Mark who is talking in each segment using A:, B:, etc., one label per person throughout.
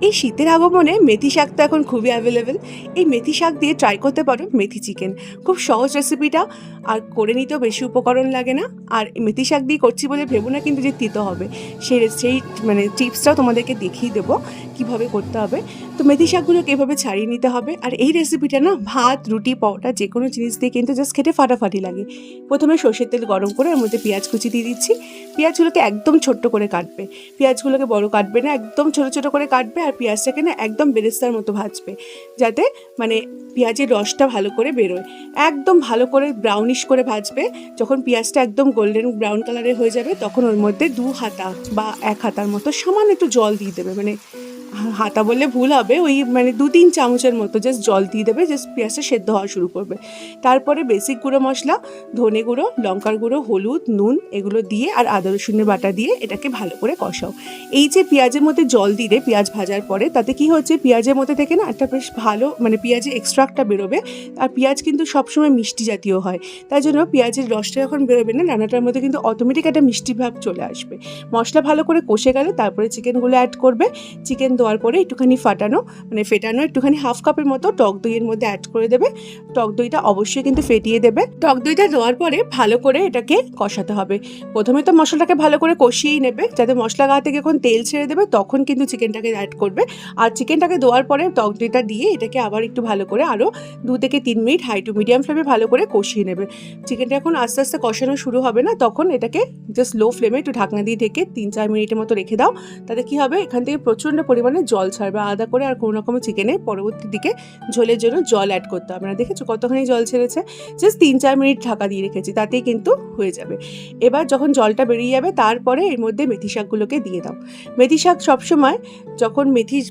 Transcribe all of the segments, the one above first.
A: এই শীতের আগমনে মেথি শাক তো এখন খুবই অ্যাভেলেবেল। এই মেথি শাক দিয়ে ট্রাই করতে পারো মেথি চিকেন। খুব সহজ রেসিপিটা, আর করে নিতেও বেশি উপকরণ লাগে না। আর মেথি শাক দিয়ে করছি বলে ভেবো না কিন্তু যে তিতো হবে। সেই মানে টিপসটাও তোমাদেরকে দেখিয়ে দেবো কীভাবে করতে হবে। তো মেথি শাকগুলোকে এভাবে ছাড়িয়ে নিতে হবে। আর এই রেসিপিটা না ভাত, রুটি, পরোটা যে কোনো জিনিস দিয়ে কিন্তু জাস্ট খেতে ফাটাফাটি লাগে। প্রথমে সর্ষের তেল গরম করে এর মধ্যে পেঁয়াজ কুচি দিয়ে দিচ্ছি। পেঁয়াজগুলোকে একদম ছোট্ট করে কাটবে, পেঁয়াজগুলোকে বড় কাটবে না, একদম ছোটো ছোটো করে কাটবে। আর পেঁয়াজটাকে না একদম বেরেস্তার মতো ভাজবে, যাতে মানে পেঁয়াজের রসটা ভালো করে বেরোয়। একদম ভালো করে ব্রাউনিশ করে ভাজবে। যখন পেঁয়াজটা একদম গোল্ডেন ব্রাউন কালারের হয়ে যাবে তখন ওর মধ্যে 2 হাতা বা 1 হাতার মতো সামান্য একটু জল দিয়ে দেবে। মানে হাতা বললে ভুল হবে, ওই মানে 2-3 চামচের মতো জাস্ট জল দিয়ে দেবে, জাস্ট পেঁয়াজটা সেদ্ধ হওয়া শুরু করবে। তারপরে বেসিক গুঁড়ো মশলা, ধনে গুঁড়ো, লঙ্কার গুঁড়ো, হলুদ, নুন এগুলো দিয়ে আর আদা রসুনের বাটা দিয়ে এটাকে ভালো করে কষাও। এই যে পেঁয়াজের মধ্যে জল দিলে পেঁয়াজ ভাজার পরে তাতে কি হচ্ছে, পেঁয়াজের মধ্যে থেকে না একটা বেশ ভালো মানে পেঁয়াজের এক্সট্রাক্টটা বেরোবে। আর পেঁয়াজ কিন্তু সবসময় মিষ্টি জাতীয় হয়, তাই জন্য পেঁয়াজের রসটা যখন বেরোবে না রান্নাটার মধ্যে কিন্তু অটোমেটিক একটা মিষ্টি ভাব চলে আসবে। মশলা ভালো করে কষে গেলে তারপরে চিকেনগুলো অ্যাড করবে। চিকেন দেওয়ার পরে একটুখানি ফেটানো একটুখানি হাফ কাপের মতো টক দইয়ের মধ্যে অ্যাড করে দেবে। টক দইটা অবশ্যই কিন্তু ফেটিয়ে দেবে। টক দইটা দেওয়ার পরে ভালো করে এটাকে কষাতে হবে। প্রথমে তো মশলাটাকে ভালো করে কষিয়েই নেবে, যাতে মশলা গা থেকে যখন তেল ছেড়ে দেবে তখন কিন্তু চিকেনটাকে অ্যাড করবে। আর চিকেনটাকে দেওয়ার পরে টক দইটা দিয়ে এটাকে আবার একটু ভালো করে আরও 2 থেকে 3 মিনিট হাই টু মিডিয়াম ফ্লেমে ভালো করে কষিয়ে নেবে। চিকেনটা এখন আস্তে আস্তে কষানো শুরু হবে না, তখন এটাকে জাস্ট লো ফ্লেমে একটু ঢাকনা দিয়ে ঢেকে 3-4 মিনিটের মতো রেখে দাও। তাতে কি হবে, এখান থেকে প্রচণ্ড পরিমাণে জল ছাড়বে আলাদা করে। আর কোনো রকমের চিকেনে পরবর্তী দিকে ঝোলের জন্য জল অ্যাড করতে হবে না। দেখেছো কতখানি জল ছেড়েছে, জাস্ট 3-4 মিনিট ঢাকা দিয়ে রেখেছি, তাতেই কিন্তু হয়ে যাবে। এবার যখন জলটা বেরিয়ে যাবে তারপরে এর মধ্যে মেথি শাকগুলোকে দিয়ে দাও। মেথি শাক সবসময় যখন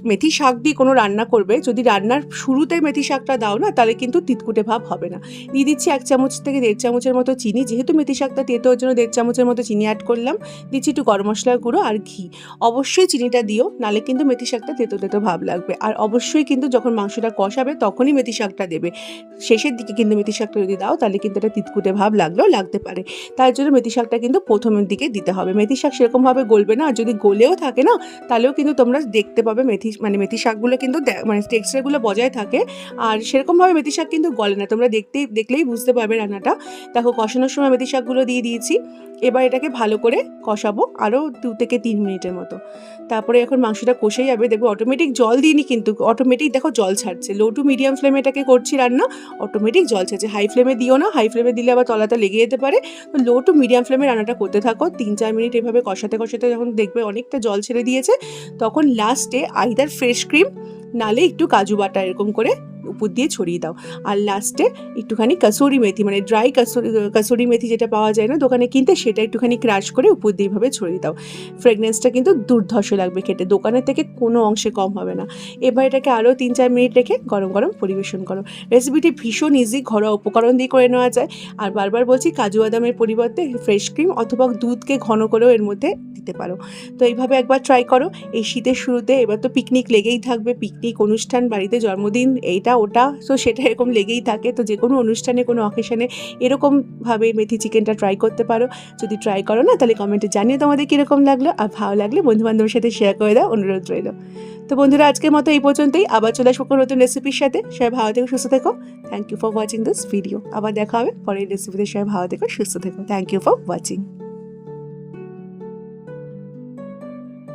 A: মেথি শাক দিয়ে কোনো রান্না করবে, যদি রান্নার শুরুতে মেথি শাকটা দাও না তাহলে কিন্তু তিতকুটে ভাব হবে না। দিয়ে দিচ্ছি 1 চামচ থেকে 1.5 চামচের মতো চিনি, যেহেতু মেথি শাকটা তেতো ওর জন্য 1.5 চামচের মতো চিনি অ্যাড করলাম। দিচ্ছি একটু গরম মশলার গুঁড়ো আর ঘি। অবশ্যই চিনিটা দিও, নাহলে কিন্তু মেথি শাকটা তেতো তেতো ভাব লাগবে। আর অবশ্যই কিন্তু যখন মাংসটা কষাবে তখনই মেথি শাকটা দেবে। শেষের দিকে কিন্তু মেথি শাকটা যদি দাও তাহলে কিন্তু এটা তিতকুটে ভাব লাগলেও লাগতে পারে। তার জন্য মেথি শাকটা কিন্তু প্রথমের দিকে দিতে হবে। মেথি শাক সেরকমভাবে গলবে না, আর যদি গলেও থাকে না তাহলেও কিন্তু তোমরা দেখতে পাবে মেথি শাকগুলো কিন্তু মানে টেক্সচারগুলো বজায় থাকে। আর সেরকমভাবে মেথি শাক কিন্তু গলে না, তোমরা দেখলেই বুঝতে পারবে রান্নাটা। দেখো কষানোর সময় মেথি শাকগুলো দিয়ে দিয়েছি। এবার এটাকে ভালো করে কষাবো আরও 2 থেকে 3 মিনিটের মতো। তারপরে এখন মাংসটা কষে যাবে, দেখবো অটোমেটিক জল দিইনি কিন্তু অটোমেটিক দেখো জল ছাড়ছে। লো টু মিডিয়াম ফ্লেমে এটাকে করছি রান্না, অটোমেটিক জল ছাড়ছে। হাই ফ্লেমে দিও না, হাই ফ্লেমে দিলে আবার তলাটা লেগে যেতে পারে। তো লো টু মিডিয়াম ফ্লেমে রান্নাটা করতে থাকো। 3-4 মিনিট এভাবে কষাতে কষাতে যখন দেখবে অনেকটা জল ছেড়ে দিয়েছে, তখন লাস্টে আইদার ফ্রেশ ক্রিম নালে একটু কাজু বাটা এরকম করে উপর দিয়ে ছড়িয়ে দাও। আর লাস্টে একটুখানি কাসুরি মেথি, মানে ড্রাই কাসুরি মেথি যেটা পাওয়া যায় না দোকানে কিনতে, সেটা একটুখানি ক্রাশ করে উপর দিয়ে এইভাবে ছড়িয়ে দাও। ফ্রেগনেন্সটা কিন্তু দুর্ধর্ষ লাগবে খেতে, দোকানের থেকে কোনো অংশে কম হবে না। এবার এটাকে আরও 3-4 মিনিট রেখে গরম গরম পরিবেশন করো। রেসিপিটি ভীষণ ইজি, ঘরোয়া উপকরণ দিয়ে করে নেওয়া যায়। আর বারবার বলছি, কাজু বাদামের পরিবর্তে ফ্রেশ ক্রিম অথবা দুধকে ঘন করেও এর মধ্যে দিতে পারো। তো এইভাবে একবার ট্রাই করো এই শীতের শুরুতে। এবার তো পিকনিক লেগেই থাকবে, পিকনিক, অনুষ্ঠান, বাড়িতে জন্মদিন, এইটা ওটা, তো সেটা এরকম লেগেই থাকে। তো যে কোনো অনুষ্ঠানে, কোনো অকেশনে এরকমভাবে মেথি চিকেনটা ট্রাই করতে পারো। যদি ট্রাই করো না তাহলে কমেন্টে জানিয়ে তোমাদের কীরকম লাগলো। আর ভালো লাগলে বন্ধুবান্ধবের সাথে শেয়ার করে দাও, অনুরোধ রইল। তো বন্ধুরা, আজকের মতো এই পর্যন্তই। আবার চলে আসবো কোনো নতুন রেসিপির সাথে। সবাই ভালো থেকো, সুস্থ থেকো। Thank you for watching this video. আবার দেখা হবে পরের রেসিপিতে। সবাই ভালো থেকো, সুস্থ থেকো। Thank you for watching.